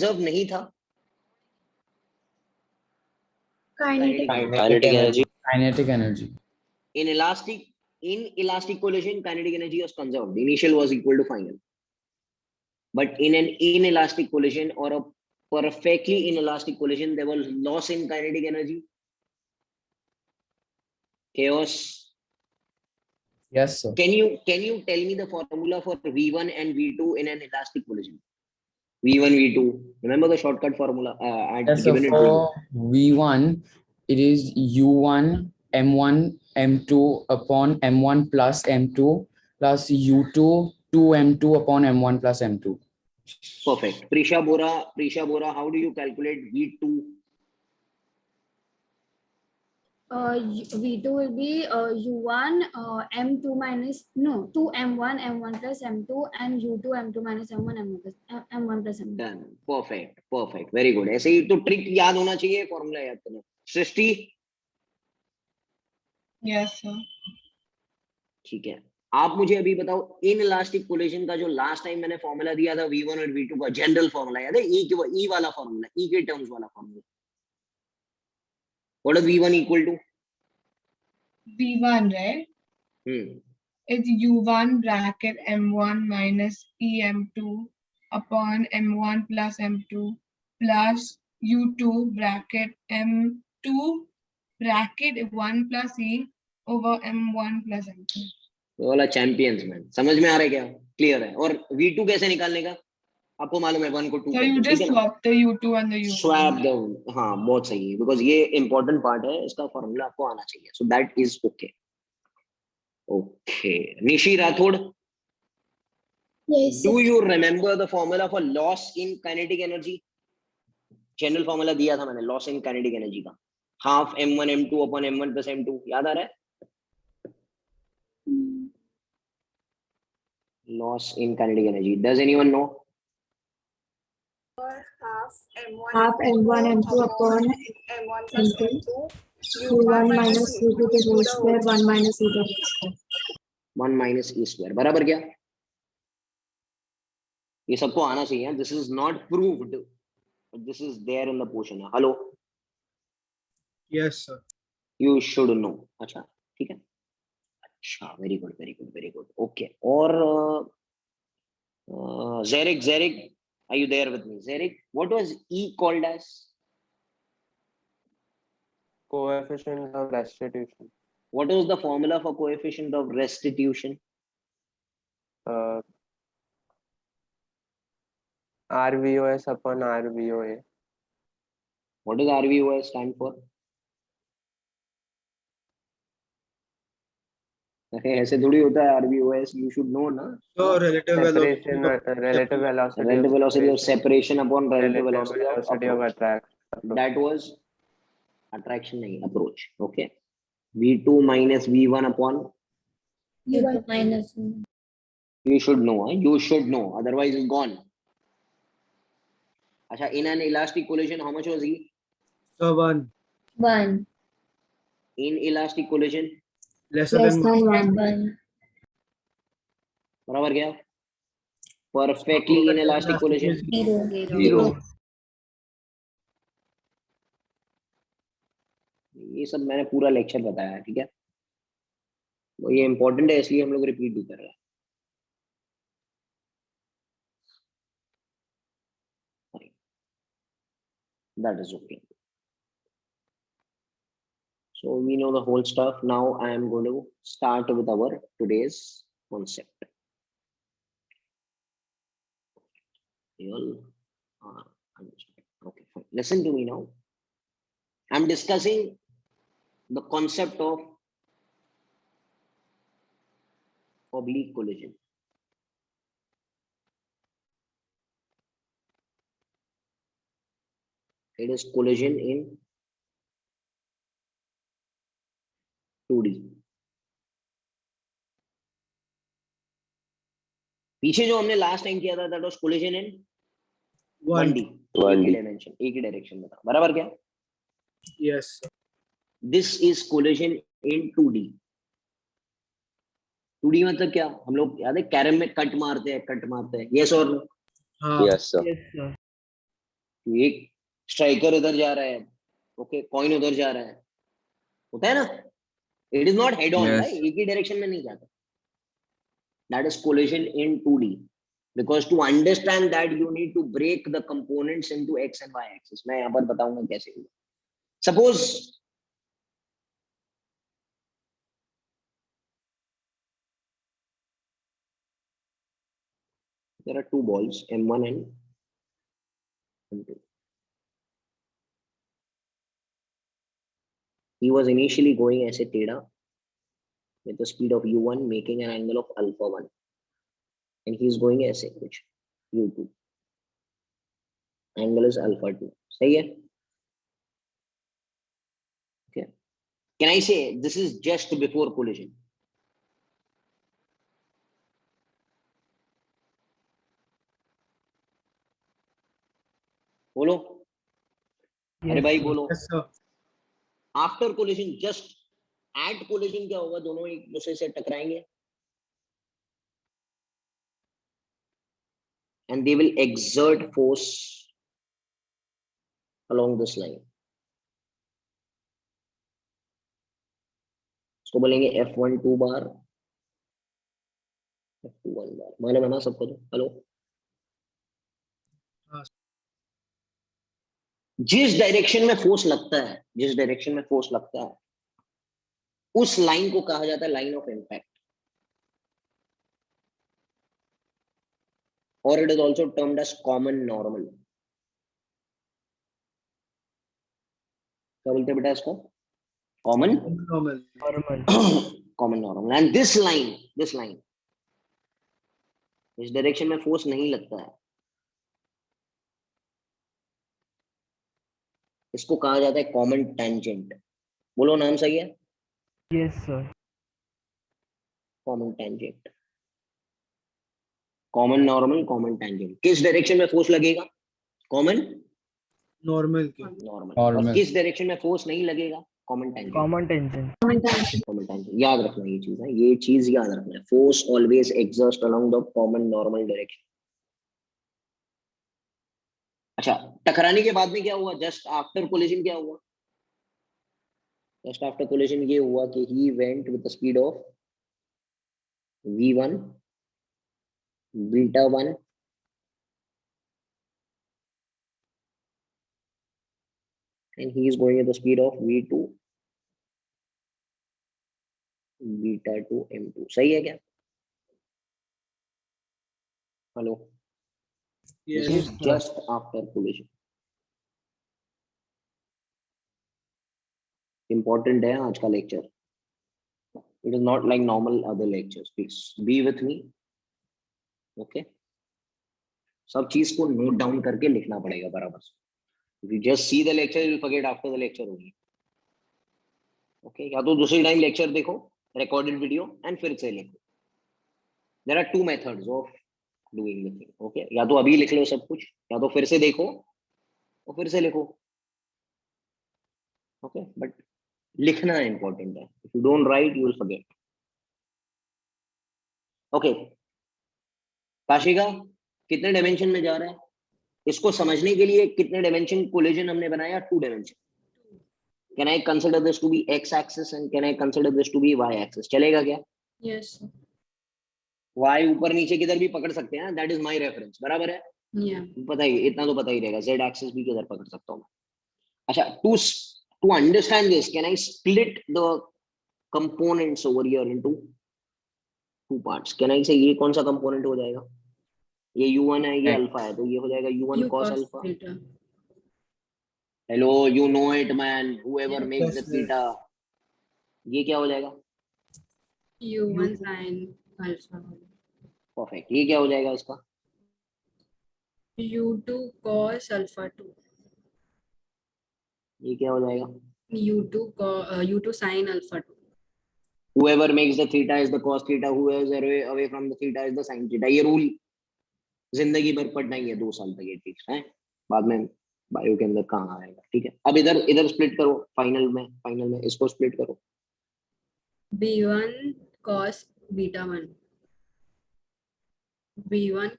Conserve नहीं था? Kinetic energy. Kinetic energy. In elastic collision, kinetic energy was conserved. Initial was equal to final. But in an inelastic collision or a perfectly inelastic collision, there was loss in kinetic energy. Chaos. Yes, sir. Can you tell me the formula for V1 and V2 in an elastic collision? V1, V2. Remember the shortcut formula? I Yes, sir. given it to you. For V1, it is U1 M1 M2 upon M1 plus M2 plus U2 2M2 upon M1 plus M2. Perfect. Prisha Bora, how do you calculate V2? V2 will be U1 M2 minus 2 M1 M1 plus M2 and U2 M2 minus M1 M1 plus M2. Done. Perfect. Very good. ऐसे ही तो trick याद होना चाहिए, formula याद करना. सृष्टि? Yes, sir. ठीक है. आप मुझे अभी बताओ, इन इलास्टिक कोलिजन का जो लास्ट टाइम मैंने फॉर्मूला दिया था V1 और V2 का जनरल फॉर्मूला याद है? ई वाला फॉर्मूला, ई के टर्म्स वाला formula. What is V1 equal to? V1, right? It's U1 bracket M1 minus EM2 upon M1 plus M2 plus U2 bracket M2 bracket 1 plus E over M1 plus M2. वो वाला champions man. समझ में आ रहा है क्या? Clear है. और V2 कैसे निकालने का? आपको मालूम है 1 को 2. So you just swap the U2 and the U1. Swap the. हाँ, बहुत सही है, बिकॉज ये इंपॉर्टेंट पार्ट है, इसका फॉर्मूला आपको आना चाहिए. So that is okay. Okay. Nishi Rathore, Yes. do you remember the formula for loss in kinetic energy? General formula दिया था मैंने लॉस इन काइनेटिक एनर्जी का. Half m1 m2 upon m1 plus m2. याद आ रहा है? Loss in kinetic energy. Does anyone know? Half M1 M2 upon M1 plus M2 U1 minus U2 the whole square 1 minus E the whole square. 1 minus e square. बराबर क्या? ये सबको आना चाहिए. This is not proved, this is there in the portion. Hello. Yes sir. You should know. अच्छा, ठीक है. अच्छा, वेरी गुड. ओके. और Zarek, are you there with me? Zarek, what was E called as? Coefficient of restitution. What was the formula for coefficient of restitution? RVOS upon RVOA. What does RVOS stand for? ऐसे थोड़ी होता है RVOS. You should know ना. So relative Separation, velocity. relative velocity. Relative velocity of separation upon relative velocity of of approach. attraction. That was attraction नहीं, approach. Okay. V2 minus V1 upon. U1 minus You should know. You should know. Otherwise it's gone. अच्छा, in an elastic collision, how much was E? So 1 1 In elastic collision, lesser less than than 1. बराबर क्या? Perfectly in elastic collision. 0. ये सब मैंने पूरा lecture बताया है, ठीक है? वो ये इंपॉर्टेंट है, इसलिए हम लोग रिपीट भी कर रहे हैं. That is okay. So we know the whole stuff. Now I am going to start with our today's concept. You all understand? Okay, fine. Listen to me now. I'm discussing the concept of oblique collision. It is collision in 2D. पीछे जो हमने last time किया था that was collision in 1D. 1D dimension, एक ही direction में था. बराबर क्या? yes. This is collision in 2D. 2D मतलब क्या? हम लोग याद है कैरम में कट मारते हैं. yes or no? हाँ. yes sir. Yes, sir. एक स्ट्राइकर इधर जा रहा है, ओके, कॉइन उधर जा रहा है, होता है ना, it is not head on, Yes. भाई एक ही डायरेक्शन में नहीं जाता. That is collision in 2D. Because to understand that you need to break the components into x and y axis. मैं यहाँ पर बताऊंगा कैसे होगा. Suppose there are two balls, M1 and M2. He was initially going as a theta with the speed of u1 making an angle of alpha 1. And he is going as a which u2. Angle is alpha 2. सही है? Okay. Can I say this is just before collision? बोलो. अरे भाई बोलो. Yes, sir. After collision, just at collision क्या होगा, दोनों एक दूसरे से टकराएंगे and they will exert force along this line. इसको बोलेंगे F12 बार, F21 बार. मालूम है ना सबको? तो हेलो, हाँ. जिस डायरेक्शन में फोर्स लगता है, जिस डायरेक्शन में फोर्स लगता है, उस लाइन को कहा जाता है लाइन ऑफ इम्पैक्ट, और it is also termed as common normal. क्या बोलते हैं बेटा इसको? Common Normal. common normal. And this line, इस डायरेक्शन में फोर्स नहीं लगता है, इसको कहा जाता है कॉमन टेंजेंट. बोलो नाम सही है? Yes, sir. Common tangent, common normal, common tangent. किस डायरेक्शन में फोर्स लगेगा? कॉमन Normal के. नॉर्मल. और Normal. किस डायरेक्शन में फोर्स नहीं लगेगा? Common tangent. Common tangent. Common tangent. याद रखना ये चीज है, ये चीज याद रखना है. Force always exert along the common normal direction. अच्छा, टकराने के बाद में क्या हुआ? जस्ट आफ्टर कोलिजन क्या हुआ? जस्ट आफ्टर कोलिजन ये हुआ कि he went with the speed of v1 beta 1 and he is going at the speed of v2 beta 2 m2. सही है क्या? Hello, Yes. this is just after collision. Important है आज का lecture. It is not like normal other lectures. Please be with me. Okay. सब चीज को note down करके लिखना पड़ेगा बराबर से. If you just see the lecture, you will forget after the lecture only. Okay. या तो दूसरी टाइम लेक्चर देखो, recorded video, and फिर से लिखो. There are two methods of doing the thing. Okay. या तो अभी लिख लो सब कुछ, या तो फिर से देखो और फिर से लिखो. Okay. But लिखना important है. If you don't write, you will forget. Okay. Kashika कितने डायमेंशन में जा रहा है? इसको समझने के लिए कितने डायमेंशन कोलिजन हमने बनाया? 2 dimension. Can I consider this to be x axis and can I consider this to be y axis? चलेगा क्या? Yes. y ऊपर नीचे किधर भी पकड़ सकते हैं. That is my reference. बराबर है? Yeah. पता ही, इतना तो पता ही रहेगा. z axis भी किधर पकड़ सकता हूँ. अच्छा, to understand this, can I split the components over here into 2 parts? Can I say ये कौन सा component हो जाएगा? ये u1 है, ये X. अल्फा है, तो ये हो जाएगा u1 U cos cos alpha. theta. Hello, you know it, man. Whoever Yeah. makes the Yes, theta. ये क्या हो जाएगा? U1 sin alpha. परफेक्ट. ये क्या हो जाएगा इसका? U2 cos alpha 2. ये क्या हो जाएगा? U2 sin alpha 2. Whoever makes the theta is the cos theta. Whoever is away from the theta is the sin theta. ये रूल जिंदगी भर पढ़ना ही है, 2 साल तक ये ठीक है. बाद में बायो के अंदर कहाँ आएगा. ठीक है. अब इधर स्प्लिट करो. फाइनल में इसको स्प्लिट करो. B1 cos beta 1. B1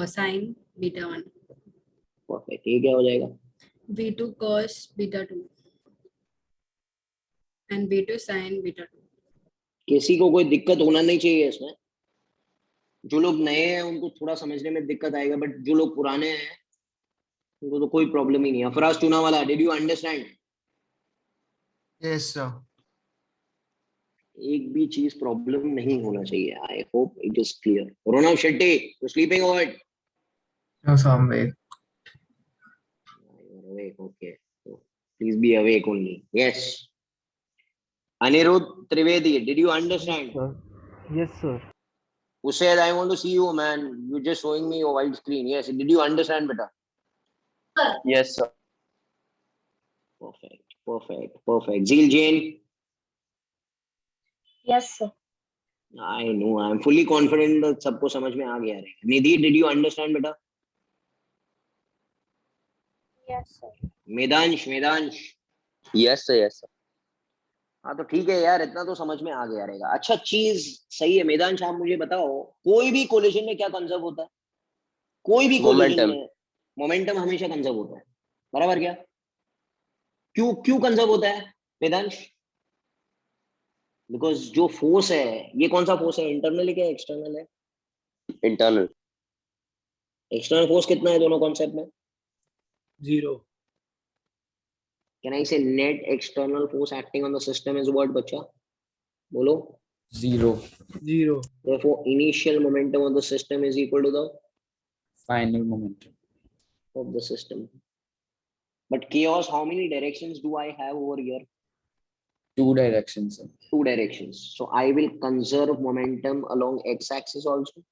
sin beta 1. Perfect, ये क्या हो जाएगा? V2 cos beta 2 and V2 sin beta 2. किसी को कोई दिक्कत होना नहीं चाहिए इसमें। जो लोग नए हैं उनको थोड़ा समझने में दिक्कत आएगा, बट जो लोग पुराने हैं उनको तो कोई प्रॉब्लम ही नहीं है। Faraz Chunawala, did you understand? Yes, sir. एक भी चीज प्रॉब्लम नहीं होना चाहिए। I hope it is clear. Ronav Shetty, you sleeping or what? No, sir, I'm awake. You're awake, okay. So please be awake only. Yes. Anirudh Trivedi, did you understand? Yes, sir. Who said I want to see you, man? You're just showing me your white screen. Yes. Did you understand, beta? Yes, sir. Perfect. Perfect. Perfect. Zeel Jain. Yes, sir. I know. I'm fully confident that सबको समझ में आ गया रहेगा. Nidhi, did you understand, beta? Yes, sir. Medansh. Yes, sir. Yes, sir. हाँ तो ठीक है यार, इतना तो समझ में आ गया रहेगा। अच्छा, चीज सही है। मेदांश, आप मुझे बताओ, कोई भी कोलिजन में क्या कंजर्व होता है? कोई भी कोलिजन Momentum. में मोमेंटम हमेशा कंजर्व होता है, बराबर क्या? क्यों क्यों कंजर्व होता है वेदांश? बिकॉज जो फोर्स है, ये कौन सा फोर्स है? इंटरनल है क्या एक्सटर्नल है? Internal. एक्सटर्नल फोर्स कितना है दोनों कॉन्सेप्ट में? 0. कैन आई से net external force acting on the system is what बच्चा? बोलो। 0 0. Therefore, initial momentum of the system is equal to the final momentum. of the system. But chaos, how many directions do I have over here? 2 directions, sir. 2 directions. So I will conserve momentum along x-axis also.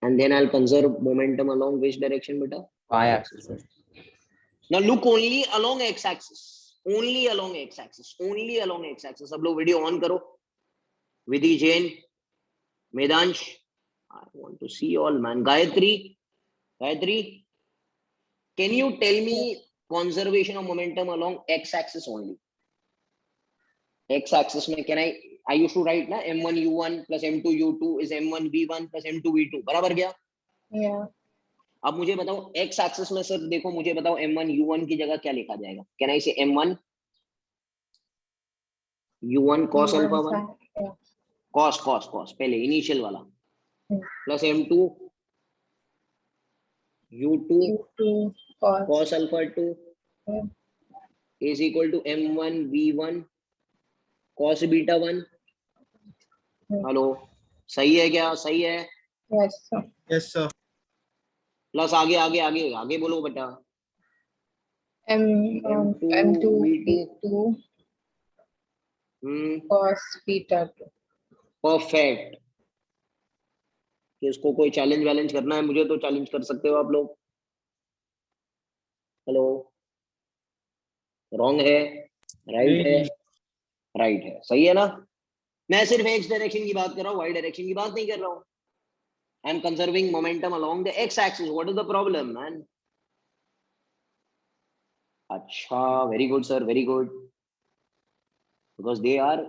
And then I'll conserve momentum along which direction, beta? Y-axis, sir. Now look only along x-axis. Only along x-axis. Only along x-axis. सब लोग video on करो. विधि Jain, मेदांश, I want to see all, man. Gayatri, can you tell me conservation of momentum along x-axis only? X-axis में can I used to write ना m1 u1 plus m2 u2 is m1 v1 plus m2 v2, बराबर क्या? Yeah. अब मुझे बताओ x-axis में sir देखो, मुझे बताओ m1 u1 की जगह क्या लिखा जाएगा? Can I say m1 u1 cos alpha 1 Yeah. cos पहले इनिशियल वाला plus m2 u2 U2 cos. cos alpha 2 Yeah. is equal to m1 v1 cos beta 1. Hello, सही है क्या? सही है? Yes, sir. Yes, sir. Plus आगे आगे आगे आगे बोलो बेटा। M2 V2 cos beta 2. Perfect. किसको कोई चैलेंज वैलेंज करना है? मुझे तो चैलेंज कर सकते हो आप लोग। हेलो, रॉन्ग है? राइट है? राइट है, सही है ना? मैं सिर्फ एक्स डायरेक्शन की बात कर रहा हूँ, वाई डायरेक्शन की बात नहीं कर रहा हूँ। I am conserving momentum along the x axis. What is the problem, man? अच्छा, very good sir, very good. Because they are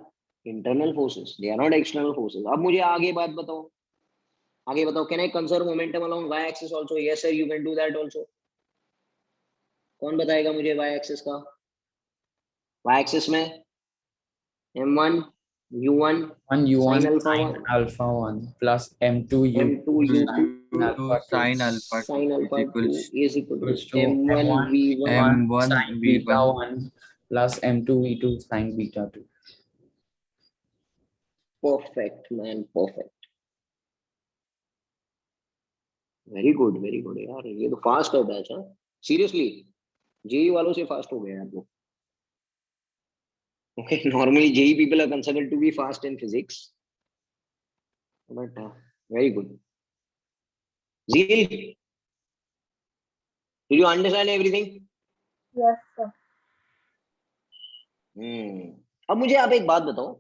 internal forces, they are not external forces. अब मुझे आगे बात बताओ, आगे बताओ। Can I conserve momentum along y axis also? Yes sir, you can do that also. कौन बताएगा मुझे वाई एक्सिस का? वाई एक्सिस में m1 u1 1 u1 sin alpha sin 1 alpha 1 plus m2 u2 m2 u2 sin alpha 2 sin alpha sin alpha 2 is equal to equals to m1 v1 M1 sin V1 beta 1 plus m2 v2 sin beta 2. perfect man, perfect, very good यार। ये तो fast है batch. हाँ, seriously JEE वालों से fast हो गए आप लोग। okay, normally JEE people are considered to be fast in physics, but very good. Zeel, did you understand everything? Yes, sir. अब मुझे आप एक बात बताओ,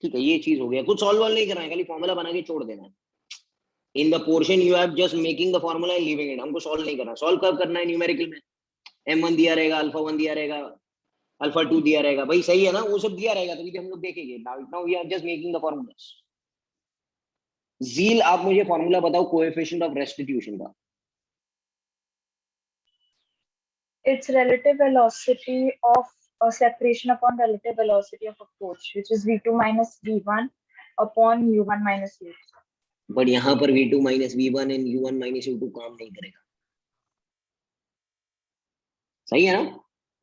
ठीक है, ये चीज हो गया, कुछ सॉल्व नहीं करना है, खाली फॉर्मूला बना के छोड़ देना है। इन the portion you have just making the formula and leaving it. हमको सॉल्व नहीं करना। सॉल्व कब करना है? न्यूमेरिकल में m1 दिया रहेगा, अल्फा 1 दिया रहेगा, अल्फा 2 दिया रहेगा, भाई सही है ना? वो सब दिया रहेगा तभी तो हम लोग देखेंगे। Now we are just making the formulas. Zeel, आप मुझे फॉर्मूला बताओ कोएफिशिएंट ऑफ रेस्टिट्यूशन का। It's relative velocity of separation upon relative velocity of approach, which is v2 minus v1 upon u1 minus u2. But यहाँ पर v2 minus v1 and u1 minus u2 काम नहीं करेगा, सही है ना,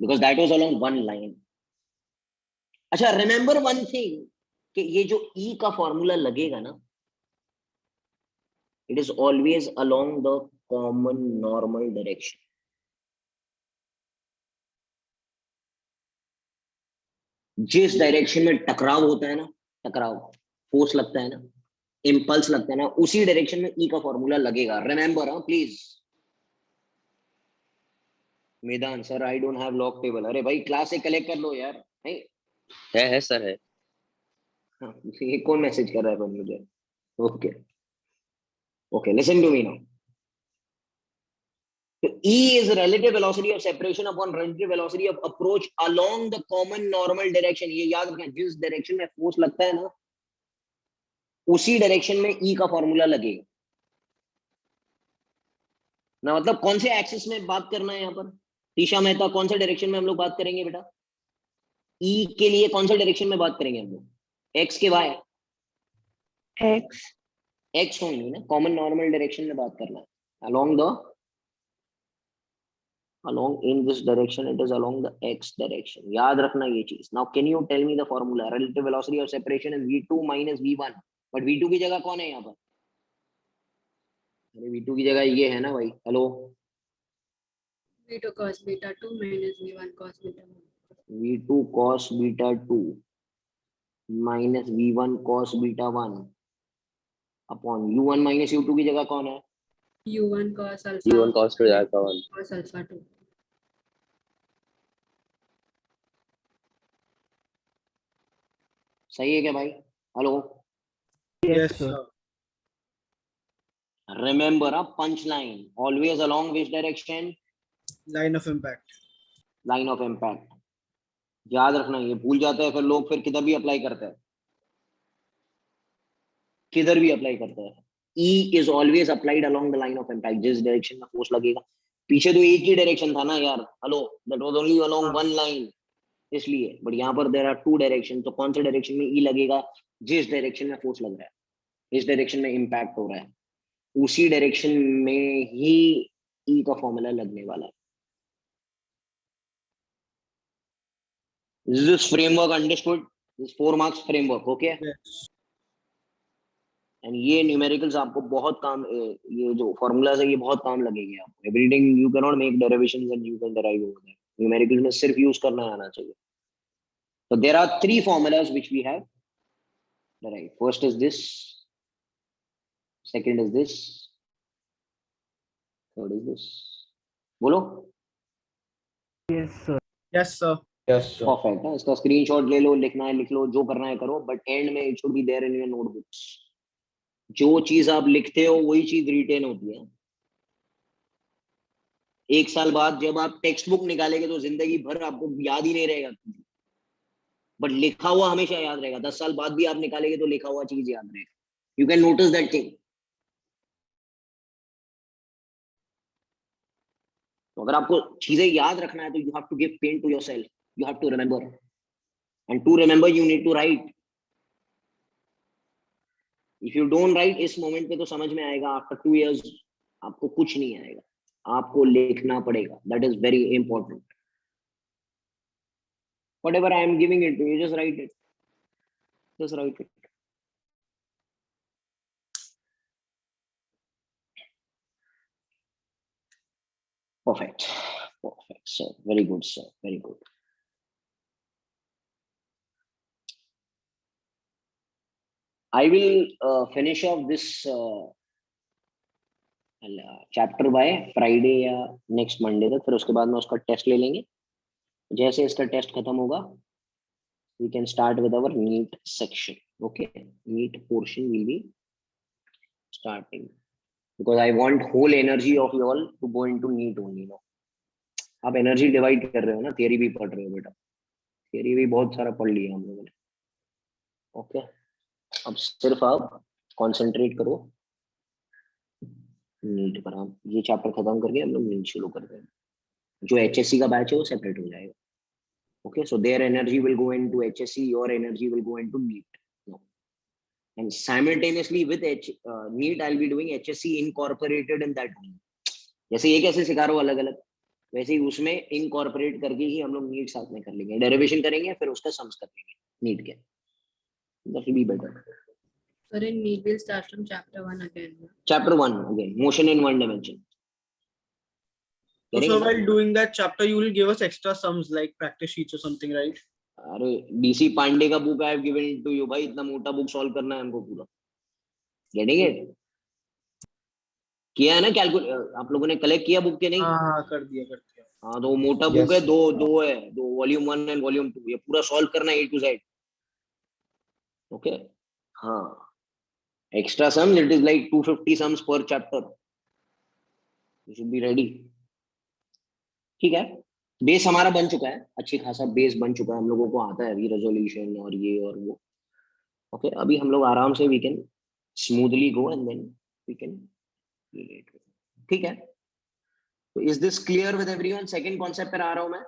because that was along one line. अच्छा, remember one thing कि ये जो E का फॉर्मूला लगेगा ना, it is always along the common normal direction. जिस डायरेक्शन में टकराव होता है ना, टकराव, फोर्स लगता है ना, इम्पल्स लगता है ना, उसी डायरेक्शन में E का फॉर्मूला लगेगा. रिमेंबर, हाँ प्लीज. मैदान sir, I don't have log table. अरे भाई क्लास से कलेक्ट कर लो यार. नहीं है सर है. हाँ, ये कौन मैसेज कर रहा है पर मुझे? Okay okay, listen to me now. तो E is relative velocity of separation upon relative velocity of approach along the common normal direction. ये याद रखना, जिस डायरेक्शन में फोर्स लगता है ना, उसी डायरेक्शन में E का फॉर्मूला लगेगा ना. मतलब कौन से एक्सिस में बात करना है यहाँ पर? टीशा मेहता, कौन से डायरेक्शन में हम लोग बात करेंगे बेटा? E के लिए कौन से डायरेक्शन में बात करेंगे हम लोग? X के Y? X ओनली ना, कॉमन नॉर्मल डायरेक्शन में बात करना है. along in this direction, it is along the X direction. याद रखना ये चीज. Now can you tell me the formula? Relative velocity of separation is v2 minus v1. but v2 की जगह कौन है यहाँ पर? अरे v2 की जगह ये है ना भाई. Hello, v2 cos beta 2 minus v1 cos beta 1. v2 cos beta 2 minus v1 cos beta 1 upon u1 minus u2 की जगह कौन है? u1 cos alpha u1 cos 2 alpha 1. cos alpha 2. सही है क्या भाई? Hello, Yes, sir. remember a punch line always along which direction? Line of impact. Line of impact. याद रखना, ये भूल जाते हैं फिर लोग, फिर किधर भी अप्लाई करते हैं, किधर भी अप्लाई करते हैं. E is always applied along the line of impact. जिस डायरेक्शन में फोर्स लगेगा, पीछे तो एक ही डायरेक्शन था ना यार. Hello, that was only along one line, इसलिए. बट यहाँ पर there are two direction. तो कौन से डायरेक्शन में E लगेगा? जिस डायरेक्शन में फोर्स लग रहा है, इस डायरेक्शन में इम्पैक्ट हो रहा है, उसी डायरेक्शन में ही E का फॉर्मूला लगने वाला है. Is this framework understood? This 4 marks framework, okay? Yes. And ये न्यूमेरिकल्स आपको बहुत काम, ये जो फॉर्मूलाज है ये बहुत काम लगेंगे आपको. Everything you can not make derivations and you can derive over that. Numericals में सिर्फ यूज करना आना चाहिए. तो there are 3 formulas which we have derived. First is this, second is this, third is this. बोलो. Yes, sir. Yes, sir. Perfect है. इसका screenshot ले लो, लिखना है लिख लो, जो करना है करो, बट एंड में it should be there in your notebooks. जो चीज आप लिखते हो वही चीज रिटेन होती है. एक साल बाद जब आप टेक्स्ट बुक निकालेंगे तो जिंदगी भर आपको याद ही नहीं रहेगा, बट लिखा हुआ हमेशा याद रहेगा. 10 साल बाद भी आप निकालेंगे तो लिखा हुआ चीज याद रहेगा. You can notice that thing. तो अगर आपको चीजें याद रखना है तो you have to give pain to yourself. You have to remember, and to remember you need to write. If you don't write इस मोमेंट पे तो समझ में आएगा, आफ्टर 2 years आपको कुछ नहीं आएगा. आपको लिखना पड़ेगा. That is very important. whatever I am giving it to you, just write it. Just write it. Perfect. Perfect. So very good, sir. Very good. I will finish off this chapter by Friday या next Monday तक. फिर उसके बाद में उसका test ले लेंगे. जैसे इसका टेस्ट खत्म होगा, we can start with our NEET section. Okay, NEET portion will be starting because I want whole energy of you all to go into NEET only. No, आप एनर्जी डिवाइड कर रहे हो ना, थियरी भी पढ़ रहे हो बेटा. थियरी भी बहुत सारा पढ़ लिया हम लोगों ने. ओके, अब सिर्फ आप कंसंट्रेट करो नीट पर. हम ये चैप्टर खत्म करके हम लोग नीट शुरू करते हैं. जो HSC का बैच है वो सेपरेट हो जाएगा. Okay, so their energy will go into HSC, your energy will go into NEET. No. And simultaneously with NEET, I'll be doing HSC incorporated in that one. जैसे ये कैसे सिखा रहा हूँ अलग अलग, वैसे ही उसमें इनकॉर्पोरेट करके ही हम लोग नीट साथ में कर लेंगे, डेरिवेशन करेंगे फिर उसका सम्स कर लेंगे नीट के. That will be better. Sir, in NEET will start from chapter 1 again. Chapter 1 again, motion in one dimension. So Getting it? while doing that chapter, you will give us extra sums like practice sheets or something, right? अरे DC Pandey का book I have given it to you भाई, इतना मोटा book solve करना है हमको पूरा. Getting it? किया है ना कैलकुलेट, आप लोगों ने कलेक्ट किया बुक के नहीं? हाँ कर दिया. हाँ तो वो मोटा Yes. बुक है, दो वॉल्यूम 1 एंड वॉल्यूम 2, ये पूरा सॉल्व करना है A to Z. ओके हाँ, extra sums it is like 250 sums per chapter. You should be ready. ठीक है, बेस हमारा बन चुका है, अच्छी खासा बेस बन चुका है, हम लोगों को आता है अभी रेजोल्यूशन और ये और वो. ओके अभी हम लोग आराम से we can smoothly go and then we can relate. ठीक है, तो is this clear with everyone? Second concept पर आ रहा हूं मैं.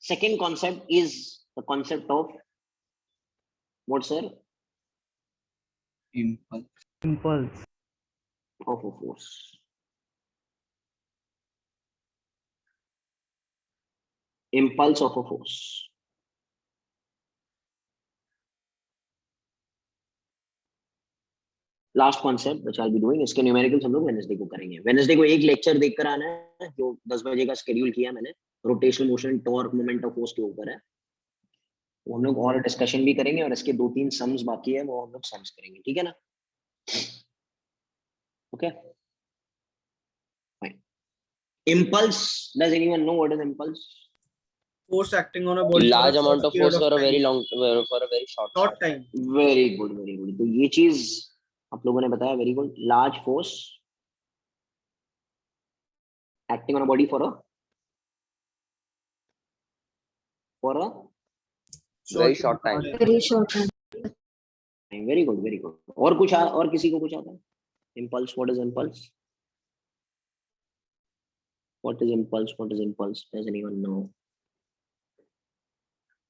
Second concept is the concept of what, sir? Impulse. Of a force. Impulse of a force. Last concept which I'll be doing, इसके numericals हम लोग वेडनेसडे को करेंगे. वेडनेसडे को एक लेक्चर देखकर आना है जो 10 बजे का शेड्यूल किया मैंने, rotational motion, torque, moment of force के ऊपर है. वो हम लोग और डिस्कशन भी करेंगे और इसके 2-3 सम्स बाकी है, वो हम लोग सम्स करेंगे. ठीक है ना? Okay fine. Impulse, does anyone know what is impulse? Force acting on a body. Large for a amount of period force for a time. very long, for a very short time. Very good very good. तो ये चीज आप लोगों ने बताया, very good. Large force acting on a body for a Very short time. Very short time. Very good very good. और कुछ और किसी को कुछ आता है? Impulse, what is impulse? What is impulse? What is impulse? Does anyone know?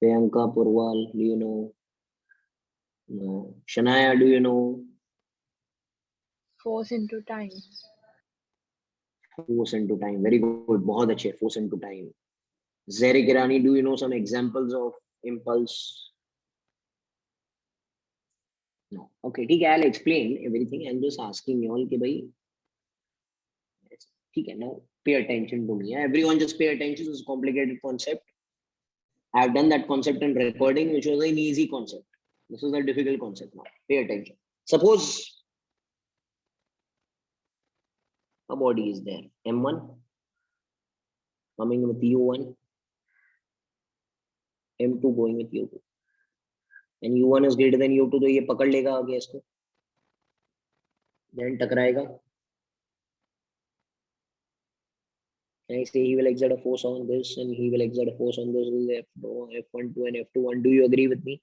Priyanka, Purwal, do you know? No. Shanaya, do you know? Force into time. Force into time, very good, बहुत अच्छे. Force into time. Zeric Irani, do you know some examples of impulse? No. Okay, ठीक है, I'll explain everything. I'm just asking you all कि भाई, ठीक है, now pay attention to me. Everyone just pay attention. This is a complicated concept. I've done that concept in recording, which was an easy concept. This is a difficult concept now. Pay attention. Suppose a body is there, M1 coming with U1, M2 going with U2, and U1 is greater than U2, तो ये पकड़ लेगा आगे इसको, then टकराएगा. Can I say he will exert a force on this and he will exert a force on this with F12 and F21? Do you agree with me?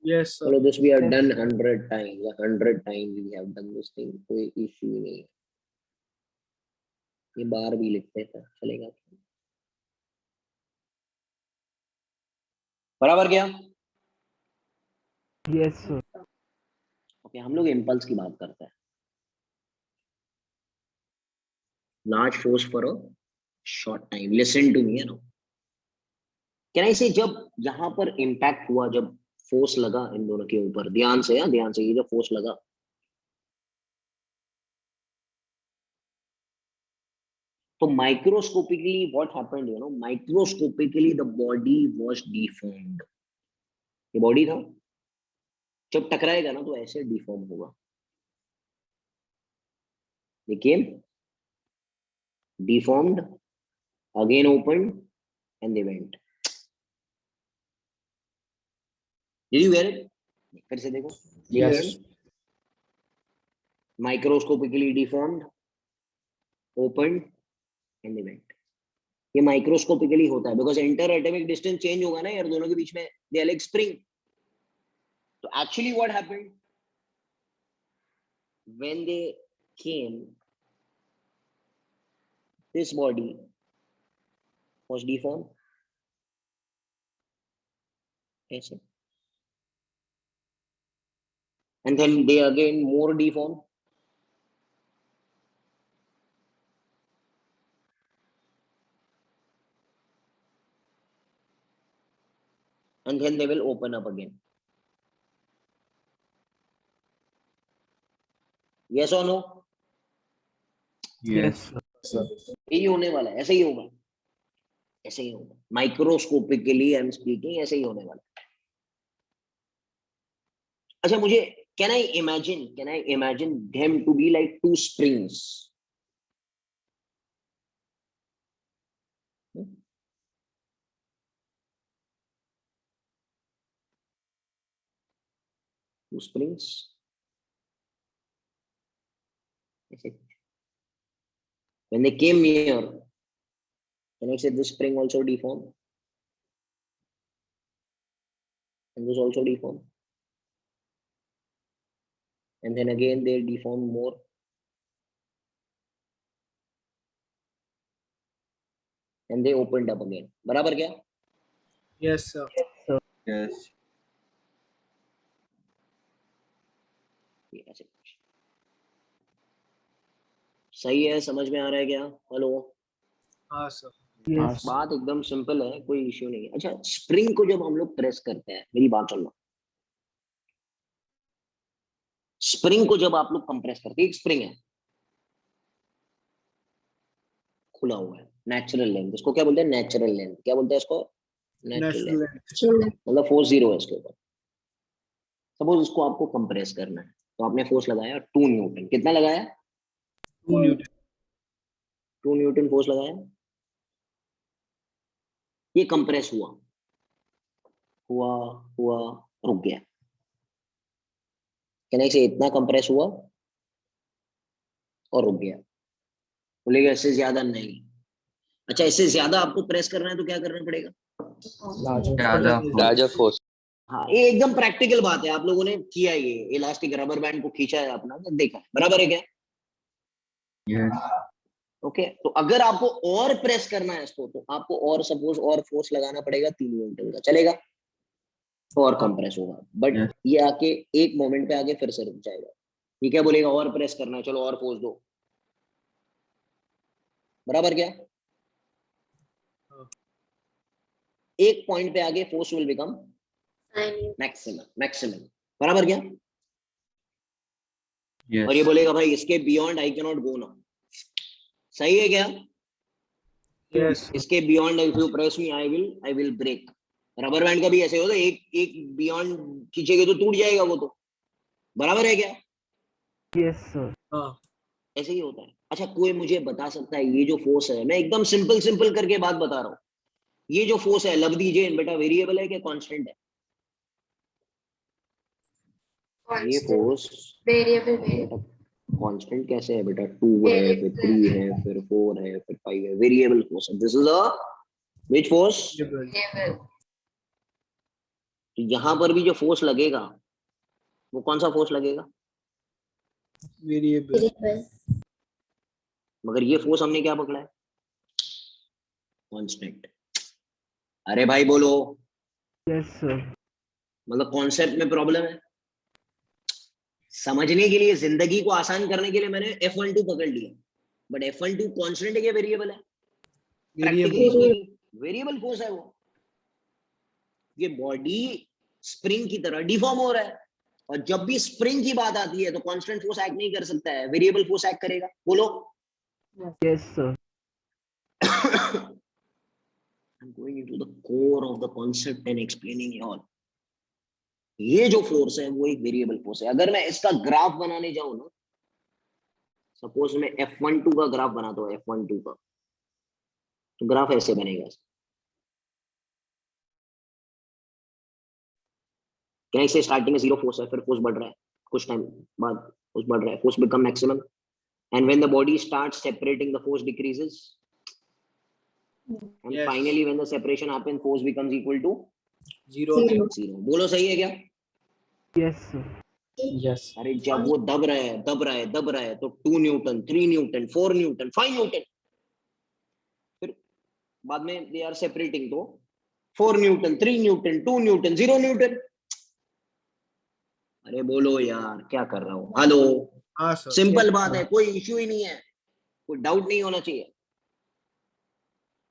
Yes, sir. Follow this, we have done 100 times. 100 times we have done this thing. कोई issue नहीं. ये बार भी लिखते हैं, चलेगा. बराबर क्या? Yes, sir. Okay, हम लोग इम्पल्स की बात करते हैं. Large force for a short time. Listen to me, you know. Can I say जब यहाँ पर impact हुआ, जब फोर्स लगा इन दोनों के ऊपर, ध्यान से, ये जो फोर्स लगा, तो microscopically what happened, you know, microscopically the body was deformed. ये बॉडी था, जब टकराएगा ना तो ऐसे डिफॉर्म होगा. became deformed, again opened, and they went. Did you get it? फिर से देखो. Yes. Microscopically deformed, opened, and they went. ये माइक्रोस्कोपिकली होता है because inter atomic distance change होगा ना यार दोनों के बीच में, दे आर लाइक स्प्रिंग. तो actually what happened, when they came, this body was deformed. ऐसे. And then they again more deformed. And then they will open up again. Yes or no? Yes. यही होने वाला है, ऐसे ही होगा, ऐसे ही होगा. माइक्रोस्कोपिकली आई एम स्पीकिंग, ऐसे ही होने वाला है. अच्छा, मुझे can I imagine them to be like two springs? Two springs. When they came near, can I say this spring also deformed? And this also deformed. And then again they deformed more. And they opened up again. बराबर क्या? Yes, sir. Yes. ऐसे. सही है, समझ में आ रहा है क्या? हेलो. हाँ sir. Yes. बात एकदम सिंपल है, कोई इश्यू नहीं है. अच्छा, स्प्रिंग को जब हम लोग प्रेस करते हैं, मेरी बात सुनना. स्प्रिंग को जब आप लोग कंप्रेस करते हैं, एक स्प्रिंग है, खुला हुआ है, नेचुरल लेंथ. इसको क्या बोलते हैं? Natural length. क्या बोलते हैं इसको? Natural National length. length. मतलब फोर्स 0 है इसके ऊपर. सपोज इसको आपको कंप्रेस करना है, तो आपने फोर्स लगाया 2 न्यूटन. कितना लगाया? 2 Newton. 2 न्यूटन फोर्स लगाया. ये कंप्रेस हुआ हुआ हुआ रुक गया. कहने से इतना कंप्रेस हुआ और रुक गया. बोलेगा इससे ज्यादा नहीं. अच्छा, इससे ज्यादा आपको प्रेस करना है तो क्या करना पड़ेगा? Larger force. हाँ, ये एकदम प्रैक्टिकल बात है. आप लोगों ने किया ये इलास्टिक रबर बैंड को खींचा है अपना, तो देखा है. बराबर है क्या? Yes. ओके. तो अगर आपको और प्रेस करना है इसको, तो आपको और सपोज और फोर्स लगाना पड़ेगा 3 न्यूटन का. चलेगा? और कंप्रेस होगा. But Yes. ये आके एक मोमेंट पे आके फिर से रुक जाएगा. ये क्या बोलेगा? और प्रेस करना है, चलो और फोर्स दो. बराबर क्या? एक पॉइंट पे आगे फोर्स विल बिकम मैक्सिमम. बराबर क्या? Yes. और ये बोलेगा भाई इसके बियॉन्ड आई कैन नॉट गो नाउ. सही है क्या? Yes. इसके beyond if you press me I will break. Rubber band का भी ऐसे होता है, एक बियॉन्ड खींचेगे तो टूट जाएगा वो तो. बराबर है क्या? Yes, sir. हाँ. ऐसे ही होता है. अच्छा, कोई मुझे बता सकता है ये जो फोर्स है, मैं एकदम सिंपल करके बात बता रहा हूँ, ये जो फोर्स है लब दीजिए बेटा, वेरिएबल है क्या कांस्टेंट है? ये फोर्स वेरिएबल कांस्टेंट कैसे है बेटा? 2 है, फिर 3 है, फिर 4 है, फिर 5 है. वेरिएबल फोर्स है. This is a which force? तो यहाँ पर भी जो फोर्स लगेगा वो कौन सा फोर्स लगेगा? Variable. मगर ये फोर्स हमने क्या पकड़ा है? कांस्टेंट. अरे भाई बोलो. Yes, sir. मतलब कॉन्सेप्ट में प्रॉब्लम है. समझने के लिए, जिंदगी को आसान करने के लिए मैंने F12 पकड़ लिया. बट F12 कांस्टेंट है क्या वेरिएबल है? Variable. वेरिएबल फोर्स है वो. ये बॉडी स्प्रिंग की तरह डिफॉर्म हो रहा है, और जब भी स्प्रिंग की बात आती है तो कांस्टेंट फोर्स एक्ट नहीं कर सकता है, वेरिएबल फोर्स एक्ट करेगा. बोलो. Yes, sir. I'm going into the core of the concept and explaining it all. ये जो फोर्स है वो एक वेरिएबल फोर्स है. अगर मैं इसका ग्राफ बनाने जाऊं ना, सपोज मैं F12 का ग्राफ बनाता हूं, F12 का, तो ग्राफ ऐसे बनेगा. क्या से स्टार्टिंग में 0 फोर्स है, फिर फोर्स बढ़ रहा है, कुछ टाइम बाद फोर्स बढ़ रहा है, force become maximum, and when the body starts separating the force decreases, and Yes. finally when the separation happens force becomes equal to 0. 0. बोलो सही है क्या? Yes, sir. Yes. अरे जब वो दब रहा है तो 2 न्यूटन, 3 न्यूटन, 4 न्यूटन, 5 न्यूटन, फिर बाद में दे आर सेपरेटिंग, तो 4 न्यूटन, 3 न्यूटन, 2 न्यूटन, 0 न्यूटन। अरे बोलो यार, क्या कर रहा हूँ? हेलो, हाँ सर। सिंपल बात है, कोई इश्यू ही नहीं है, कोई डाउट नहीं होना चाहिए।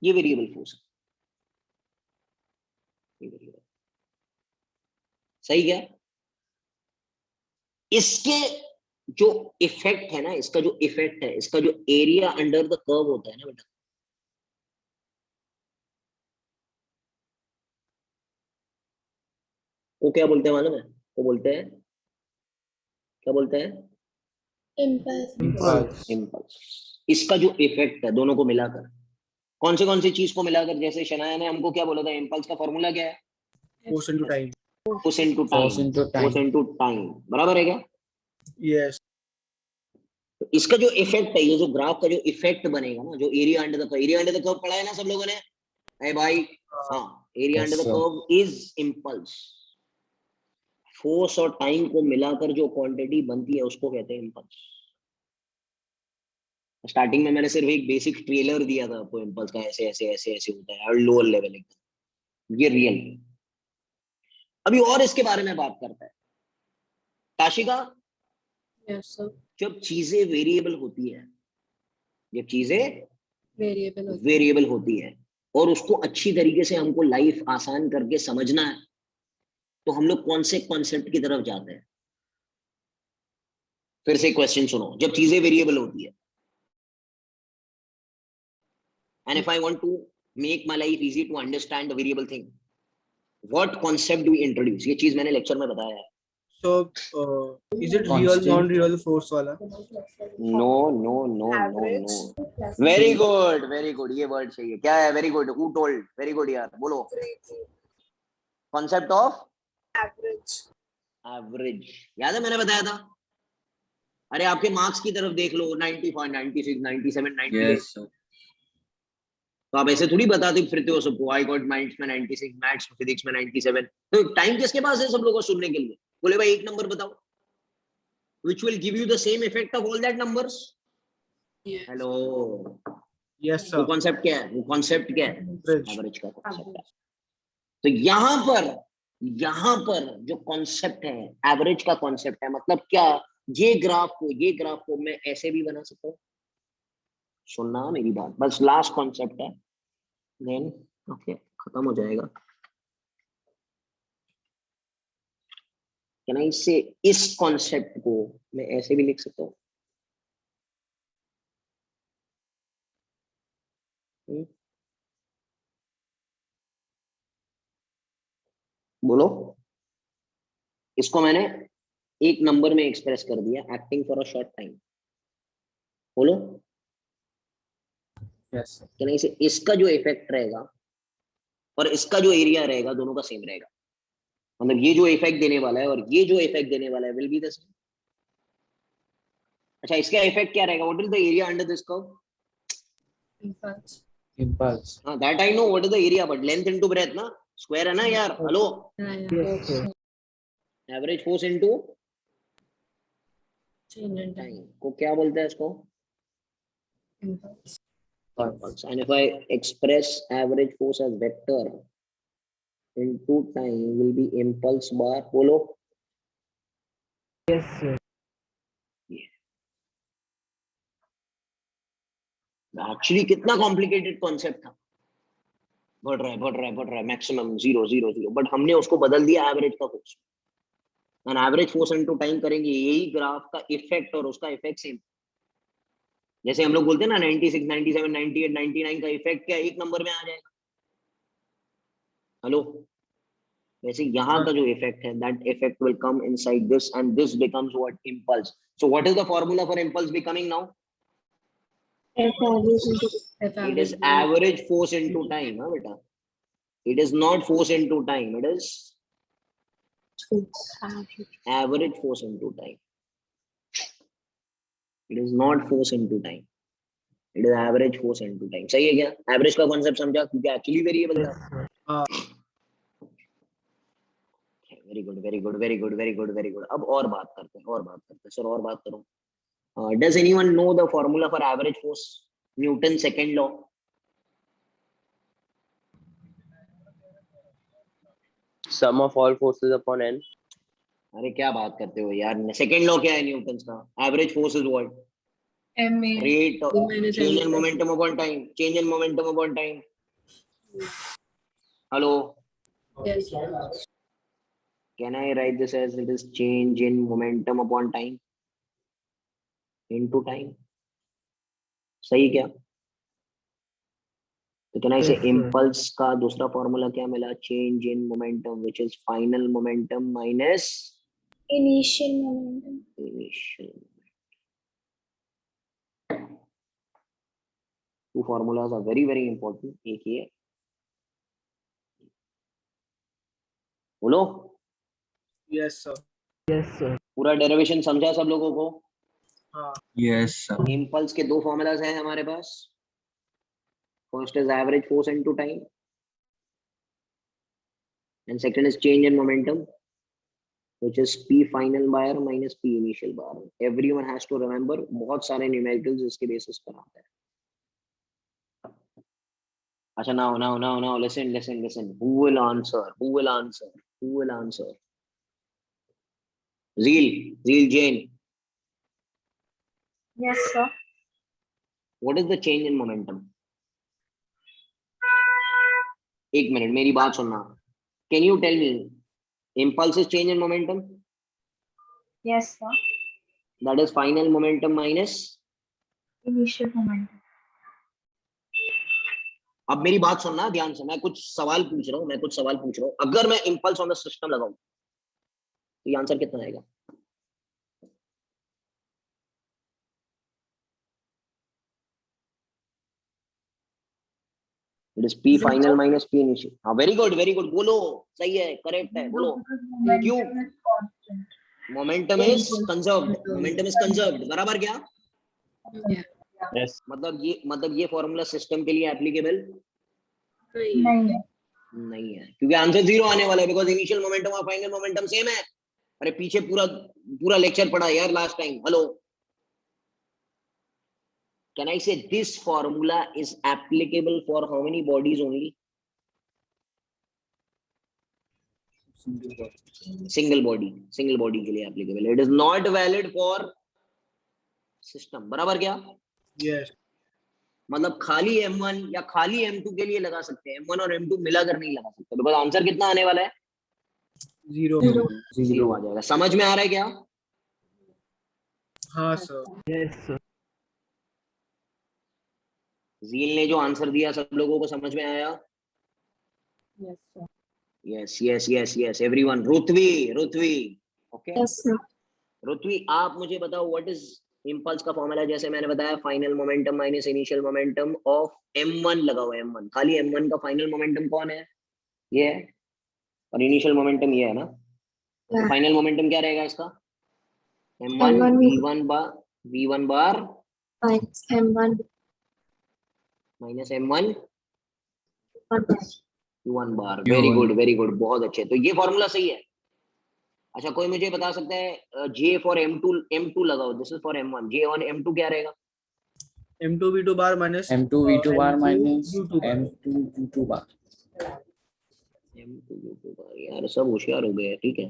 ये वेरिएबल फोर्स है, सही क्या? इसके जो इफेक्ट है ना, इसका जो इफेक्ट है, इसका जो एरिया अंडर द कर्व होता है ना बेटा, वो क्या बोलते हैं मालूम है? वो बोलते हैं, क्या बोलते हैं? Impulse. इम्पल्स। इसका जो इफेक्ट है दोनों को मिलाकर, कौन सी चीज को मिलाकर, जैसे शनाया ने हमको क्या बोला था, इम्पल्स का फॉर्मूला क्या है? Force into time. Force into Force time, into time. Force into time, बराबर है क्या? Yes. तो इसका जो इफेक्ट है, ये जो ग्राफ का जो इफेक्ट बनेगा ना, जो area under the curve, area under the curve पढ़ा है ना सब लोगों ने? अरे भाई, हाँ, area Yes, under the sir. Curve is impulse. Force और टाइम को मिलाकर जो क्वांटिटी बनती है उसको कहते हैं इम्पल्स। स्टार्टिंग में मैंने सिर्फ एक बेसिक ट्रेलर दिया था आपको इम्पल्स का, ऐसे ऐसे ऐसे ऐसे होता है, और लोअर लेवल एकदम, ये रियल। अभी और इसके बारे में बात करता है ताशिका। Yes, sir. जब चीजें वेरिएबल होती है, जब चीजें Variable. वेरिएबल होती है और उसको अच्छी तरीके से हमको लाइफ आसान करके समझना है, तो हम लोग कौन से कॉन्सेप्ट की तरफ जाते हैं? फिर से क्वेश्चन सुनो, जब चीजें वेरिएबल होती है, and if I want to make my life easy to understand the variable thing, what concept do we introduce? ये चीज मैंने लेक्चर में बताया है। So, is it real, Constant. non-real force वाला? No no no no no, very good very good, ये word चाहिए। क्या है very good? Who told? Very good यार, बोलो। Concept of average. एवरेज याद है, मैंने बताया था। अरे आपके मार्क्स की तरफ देख लो, 95, 96, 97, 98। Yes, sir. तो आप ऐसे थोड़ी बताते फिरते हो सबको, आई गॉट मैथ्स में 96, मैथ्स फिजिक्स में 97। तो टाइम किसके पास है सब लोगों को सुनने के लिए? बोले भाई एक नंबर बताओ, which will give you the same effect of all that numbers. Yes. Hello, Yes, वो sir. कॉन्सेप्ट क्या है? वो कॉन्सेप्ट क्या है? Average. एवरेज का कॉन्सेप्ट है। तो यहाँ पर जो कॉन्सेप्ट है, एवरेज का कॉन्सेप्ट है, मतलब क्या? ये ग्राफ को मैं ऐसे भी बना सकता हूँ। सुनना मेरी बात, बस लास्ट कॉन्सेप्ट है, देन ओके खत्म हो जाएगा। कैन आई से इस कॉन्सेप्ट को मैं ऐसे भी लिख सकता हूँ। बोलो, इसको मैंने एक नंबर में एक्सप्रेस कर दिया, acting for a short time. बोलो, Yes, sir. कैन आई से इसका जो इफेक्ट रहेगा और इसका जो एरिया रहेगा दोनों का सेम रहेगा, मतलब ये जो इफेक्ट देने वाला है और ये जो इफेक्ट देने वाला है विल बी द सेम। अच्छा, इसका इफेक्ट क्या रहेगा? What is the area under this curve? Impulse. Impulse. हाँ, that I know what is the area, but length into breadth ना, स्क्वायर है ना यार। Hello, Yeah, yeah. Yes, sir. Average force into Change in time. Time को क्या बोलते हैं? इसको Impulse. impulse. And if I express average force as vector into time will be impulse bar. बोलो, Yes, sir. एक्चुअली कितना complicated concept था। बढ़ रहा है मैक्सिमम 0 0 0, बट हमने उसको बदल दिया एवरेज का force. And average force into time करेंगे, यही ग्राफ का इफेक्ट और उसका इफेक्ट सेम। जैसे हम लोग बोलते हैं ना 96, 97, 98, 99 का इफेक्ट क्या एक नंबर में आ जाएगा। हेलो, वैसे यहाँ का जो इफेक्ट है, that effect will come inside this and this becomes what? Impulse. So what is the formula for impulse becoming now? F average into It is average force into time, हाँ बेटा। It is not force into time, it is average force into time. It is not force into time, it is average force into time. सही है क्या? Average का concept समझा? क्योंकि actually variable था। हाँ. Very good very good very good very good very good. अब और बात करते हैं सर, और बात करो। Does anyone know the formula for average force, Newton second law? Sum of all forces upon n. अरे क्या बात करते हो यार, सेकंड लॉ क्या है न्यूटन का? Average force is what? MA. Rate minus change m in momentum upon time, change in momentum upon time. Hello, yes can I write this as it is change in momentum upon time into time? सही क्या? तो can I say Yes, sir. impulse का दूसरा formula क्या मिला? change in momentum which is final momentum minus Initial momentum. initial. Two formulas are very very important. एक ये, बोलो Yes, sir. Yes, sir. पूरा डेरिवेशन समझा सब लोगों को? हाँ. Yes, sir. इम्पल्स के दो फॉर्मूलाज हैं हमारे पास। First is average force into time and second is change in momentum which is p final bar minus p initial bar. Everyone has to remember, बहुत सारे न्यूमेरिकल्स इसके बेसिस पर आते हैं। अच्छा, now listen, who will answer? Zeel Jain, Yes, sir. what is the change in momentum? एक minute मेरी बात सुनना, can you tell me impulse is change in momentum, Yes, sir. that is final momentum minus? Initial momentum. अब मेरी बात सुनना ध्यान से, मैं कुछ सवाल पूछ रहा हूँ, अगर मैं impulse on the system लगाऊं तो ये आंसर कितना आएगा? It is p final minus p initial. हाँ, very good, बोलो, सही है, करेक्ट है, बोलो। क्यों? Momentum is constant. Momentum is conserved, बराबर क्या? Yes. मतलब ये फॉर्मूला सिस्टम के लिए एप्लीकेबल नहीं. नहीं है, क्योंकि आंसर जीरो आने वाला है, बिकॉज इनिशियल मोमेंटम और फाइनल मोमेंटम सेम है। अरे पीछे पूरा लेक्चर पढ़ा यार last time. Hello, can I say this formula is applicable for how many bodies only? Single body के लिए applicable. It is not valid for system, बराबर क्या? Yes. मतलब खाली M1 या खाली M2 के लिए लगा सकते हैं, M1 और M2 मिलाकर नहीं लगा सकते, बिकॉज आंसर कितना आने वाला है? Zero. जीरो आ जाएगा। समझ में आ रहा है क्या? हाँ, sir. Yes, sir. जील ने जो आंसर दिया सब लोगों को समझ में आया? Yes everyone. Rutvi okay. Yes, sir. Rutvi, आप मुझे बताओ व्हाट इज इम्पल्स का फॉर्मूला? जैसे मैंने बताया, final momentum minus initial momentum of M1 लगा हुआ है। M1 खाली M1 का फाइनल मोमेंटम कौन है? ये है, और इनिशियल मोमेंटम ये है ना। तो फाइनल मोमेंटम क्या रहेगा इसका? M1 V1 बार Minus M1 minus M1 1. V1 बार। वेरी गुड, बहुत अच्छे। तो ये फॉर्मूला सही है। अच्छा, कोई मुझे बता सकता है J फॉर M2 लगाओ, this is for M1, J on M2 क्या रहेगा? M2 V2 bar minus M2 V2 bar minus U2 bar. M2 U2 bar. M2 V2 बार। यार सब होशियार हो गए, ठीक है।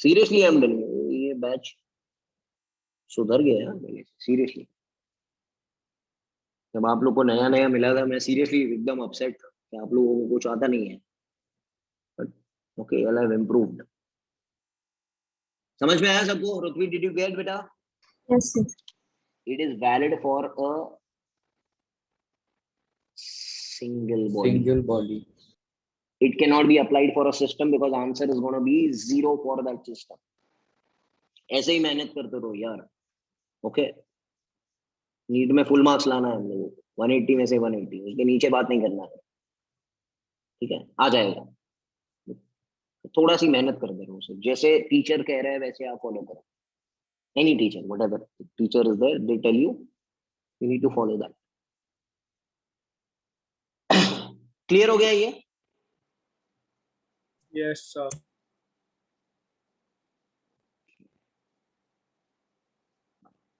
Seriously I am telling you, ये बैच सुधर गया यार मेरे, सीरियसली। जब आप लोग को नया मिला था, मैं सीरियसली एकदम अपसेट था कि आप लोगों को कुछ आता नहीं है, but okay, I have improved. समझ में आया सबको? रुतवी, डिड यू गेट बेटा? Yes, sir. It is valid for a single body. It cannot be applied for a system because answer is going to be zero for that system. ऐसे ही मेहनत करते रहो यार, ओके। नीट में full marks लाना है हम लोगों को, 180 में से 180, उसके नीचे बात नहीं करना है, ठीक है? आ जाएगा, थोड़ा सी मेहनत करते रहो सर। जैसे टीचर कह रहे हैं वैसे आप फॉलो करो। Any teacher, whatever teacher is there, they tell you, you need to follow that. Clear हो गया ये? Yes, sir.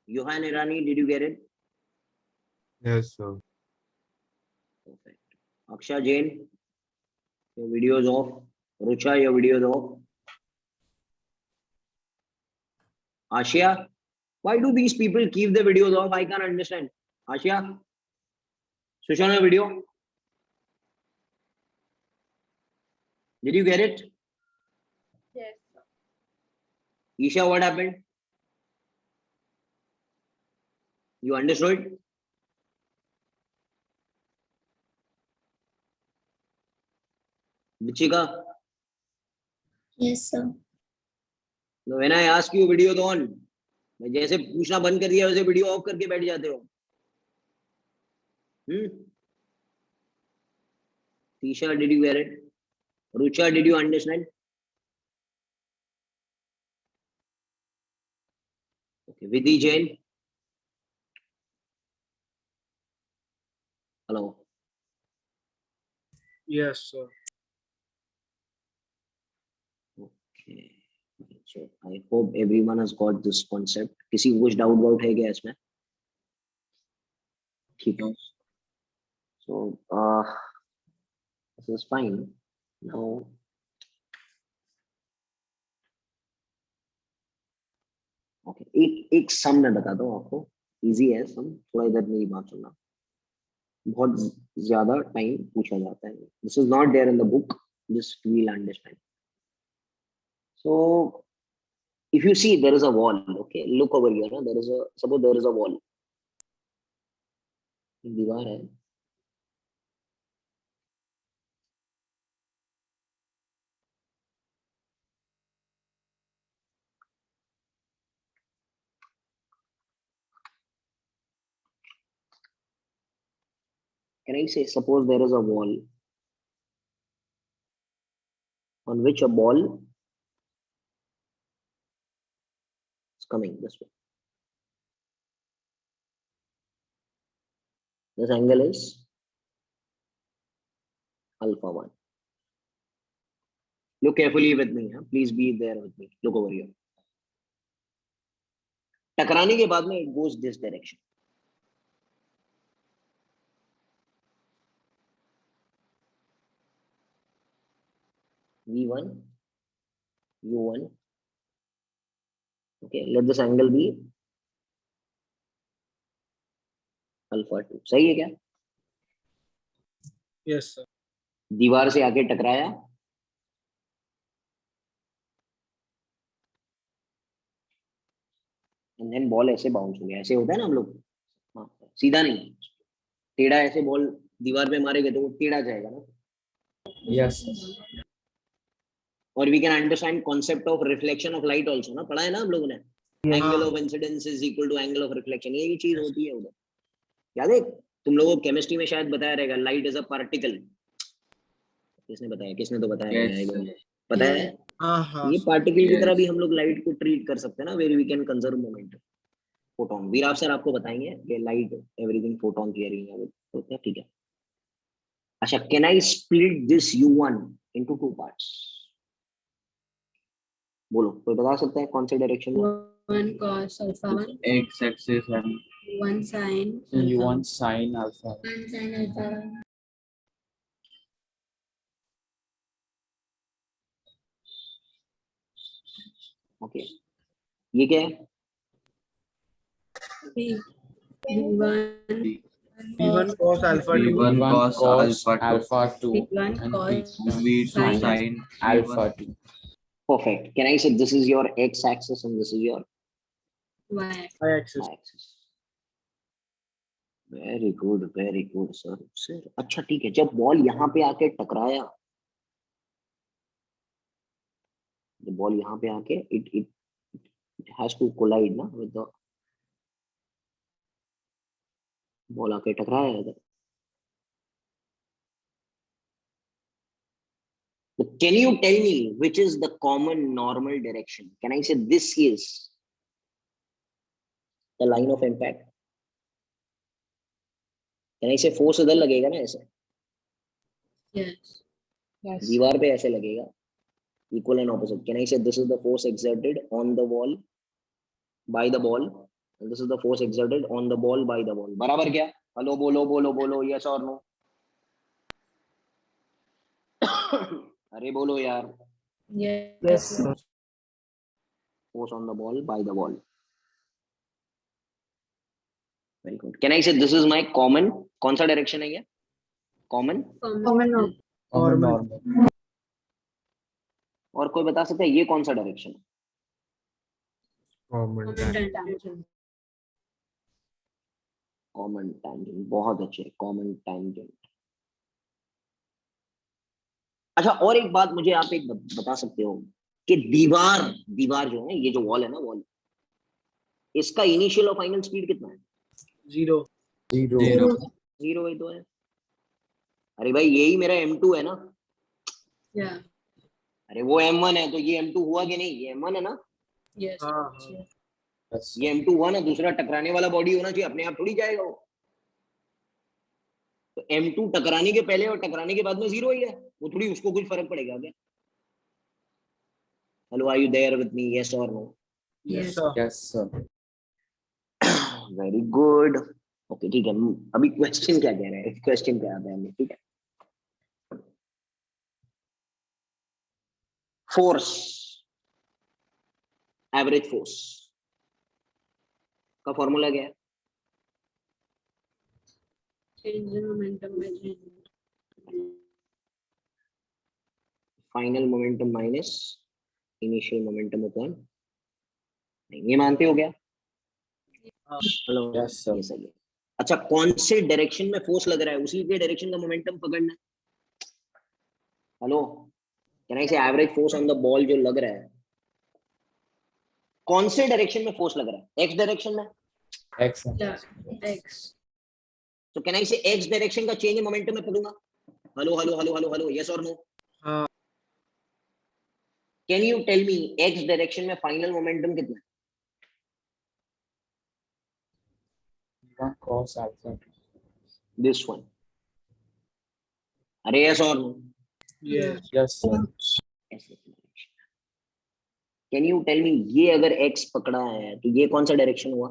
Johan Irani, did you get it? Yes, sir. Perfect. Aksha Jain, your video is off. Rucha, your video is off. Ashia, why do these people keep the videos off? I can't understand. Ashia, switch on your video. Did you get it? Yes, sir. Isha, what happened? You understood? Bichika, Yes, sir. when I ask you video तो on, मैं जैसे पूछना बंद कर दिया वैसे video of करके बैठ जाते हो. Tisha, did you get it? Rucha, did you understand? Okay, Vidhi Jain. Hello. Yes, sir. Okay. So I hope everyone has got this concept. किसी को कुछ डाउट है क्या इसमें? ठीक है. So this is fine. Now okay, एक सम मैं बताता हूँ आपको. इजी है सम. थोड़ा इधर मेरी बात सुनना. बहुत ज्यादा टाइम पूछा जाता है. This is not there in the book. Just we'll understand. So if you see there is a wall, okay, look over here. No? Suppose there is a wall. दीवार है. Can I say suppose there is a wall on which a ball is coming this way. This angle is alpha 1. Look carefully with me. Huh? Please be there with me. Look over here. टकराने के बाद में it goes this direction. V1, U1. Okay, let this angle be alpha 2. सही है क्या? Yes, sir. दीवार से आके टकराया. And then ball ऐसे बाउंस हो गया. ऐसे होता है ना हम लोग. सीधा नहीं. टेढ़ा ऐसे बॉल दीवार पे मारेंगे तो वो टेढ़ा जाएगा ना. Yes. और we can understand concept of reflection of light also ना. पढ़ा है ना हम लोगों ने. Angle of incidence is equal to angle of reflection. ये चीज होती है उधर. याद है तुम लोगों को केमिस्ट्री में शायद बताया रहेगा. Light is a particle. किसने बताया? किसने तो बताया है. पता है ये पार्टिकल की तरह भी हम लोग लाइट को ट्रीट कर सकते हैं ना. Very we can conserve moment. Photon. Veerav sir आपको बताएंगे कि लाइट एवरीथिंग फोटोन थियरी है. ठीक है. अच्छा, can I split this U1 into 2 parts? बोलो, कोई बता सकता है कौन से डायरेक्शन में? One cos alpha 1, X axis and one sin You alpha. want sin alpha. One sin alpha 1. Okay, ये क्या है? V1 V1 cos alpha 2. V1 V1 cos alpha 2 V1 and cos V2 sin sin alpha 2. Perfect. Can I say this is your x axis and this is your y. Y-axis. y axis? Very good sir. Sir, अच्छा ठीक है. जब ball यहाँ पे आके टकराया, जब ball यहाँ पे आके it has to collide ना with the बॉल आके टकराया इधर. But can you tell me which is the common normal direction? Can I say this is the line of impact? Can I say force इधर लगेगा ना ऐसे? Yes. Yes. दीवार पे ऐसे लगेगा. Equal and opposite. Can I say this is the force exerted on the wall by the ball and this is the force exerted on the ball by the ball. बराबर क्या? Hello बोलो बोलो बोलो, yes or no? अरे बोलो यार. Yes, sir. Force on the ball by the ball. Very good. Can I say this is my common? कौन सा direction है ये? Common. Common no. Normal. और कोई बता सकता है ये कौन सा डायरेक्शन है? Common Common tangent. tangent. Common tangent. बहुत अच्छे. Common tangent. अच्छा, और एक बात मुझे आप एक बता सकते हो कि दीवार जो है, ये जो वॉल है ना, वॉल, इसका इनिशियल और फाइनल स्पीड कितना है? 0. 0 ही तो है. अरे भाई यही मेरा M2 है ना. Yeah. अरे वो M1 है, तो ये M2 हुआ कि नहीं? ये M1 है ना. Yes. हाँ, yes. Yes. ये M2 हुआ ना. दूसरा टकराने वाला बॉडी होना चाहिए, अपने आप थोड़ी जाएगा वो. तो M2 टकराने के पहले और टकराने के बाद में 0 ही है. वो थोड़ी उसको कुछ फर्क पड़ेगा क्या? Hello, are you there with me? Yes और no? Yes, Yes. sir. Yes, sir. Very good. Okay, ठीक है. अभी क्वेश्चन क्या कह रहे हैं? क्वेश्चन क्या आता है हमें? ठीक है. फोर्स, एवरेज फोर्स का फॉर्मूला क्या है? Change in momentum by change. Final momentum minus initial momentum upon. ये मानते हो क्या? हेलो. Yes, sir. ये सही है. अच्छा, कौन से डायरेक्शन में फोर्स लग रहा है उसी के डायरेक्शन का मोमेंटम पकड़ना है. हेलो, कैन आई से average force on the ball जो लग रहा है, कौन से डायरेक्शन में फोर्स लग रहा है? एक्स डायरेक्शन में. X. Yeah. X. तो can I say x direction का चेंज इन मोमेंटम में पकड़ूंगा? Hello hello hello hello hello, yes और नो? हाँ. Can you tell me x direction में फाइनल मोमेंटम कितना है? 1 cos alpha. This one. अरे यस और no? Yes. Yes, sir. Can you tell me ये अगर एक्स पकड़ा है तो ये कौन सा डायरेक्शन हुआ?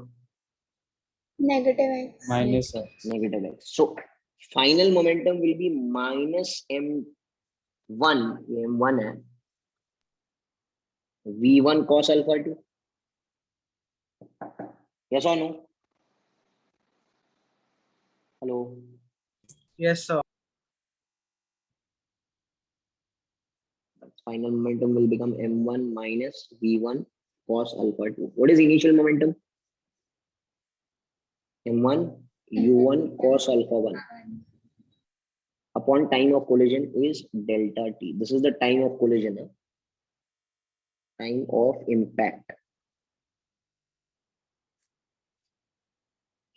Negative x. Minus X. Negative x. So final momentum will be minus m1. ये m1 है. v1 cos alpha 2. यस और no? Hello. Yes, sir. Final momentum will become m1 minus v1 cos alpha 2. What is initial momentum? m1 u1 cos alpha 1 upon time of collision is delta t. This is the time of collision, time of impact.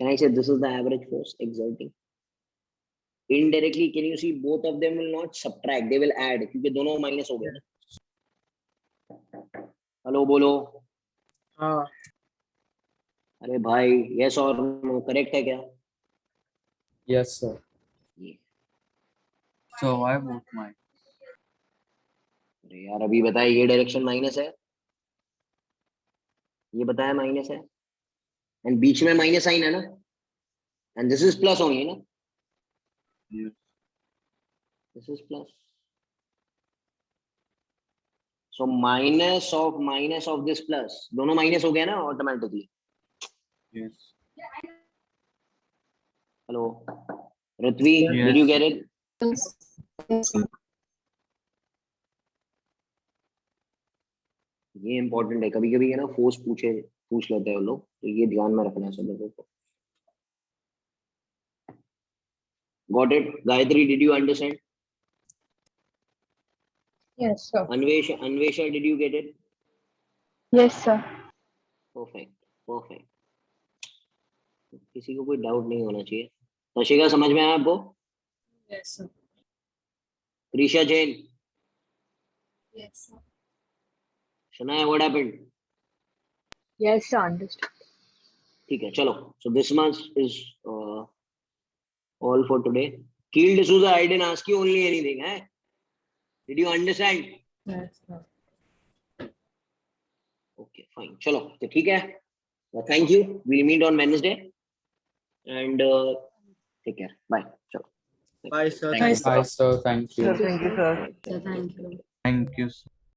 Can I say this is the average force exerting? Indirectly, can you see both of them will not subtract, they will add, क्योंकि दोनों minus हो गए ना. Hello बोलो. हाँ. अरे भाई yes और नो करेक्ट है क्या? Yes, sir. So I vote my. अरे यार अभी बताया ये डायरेक्शन माइनस है, ये बताया माइनस है, एंड बीच में माइनस साइन है ना, and this is plus only ना. Yes. This is plus. So minus of this plus, दोनों माइनस हो गया ना automatically. Yes. Hello Ritvi, Yes. Did you get it? Yes. ये इंपॉर्टेंट है. कभी कभी है ना फोर्स पूछ लेते हैं लोग, तो ये ध्यान में रखना है सब लोगों को. Got it? Gayatri, did you understand? Yes, sir. Anvesha, did you get it? Yes, sir. Perfect perfect. किसी को कोई डाउट नहीं होना चाहिए. तशिका, समझ में आया आपको? Yes, sir. Trisha Jain, Yes, sir. Shania, what happened? Yes, sir. Understood. ठीक है, चलो. So this much is all for today. Keel D'Souza, I didn't ask you only anything, eh? Did you understand? Yes, sir. Okay, fine. चलो, तो ठीक है. Thank you. We'll meet on Wednesday. And take care. Bye. Sure. Bye, sir. Thank you. Bye, sir. Thank you. So thank you. Thank you.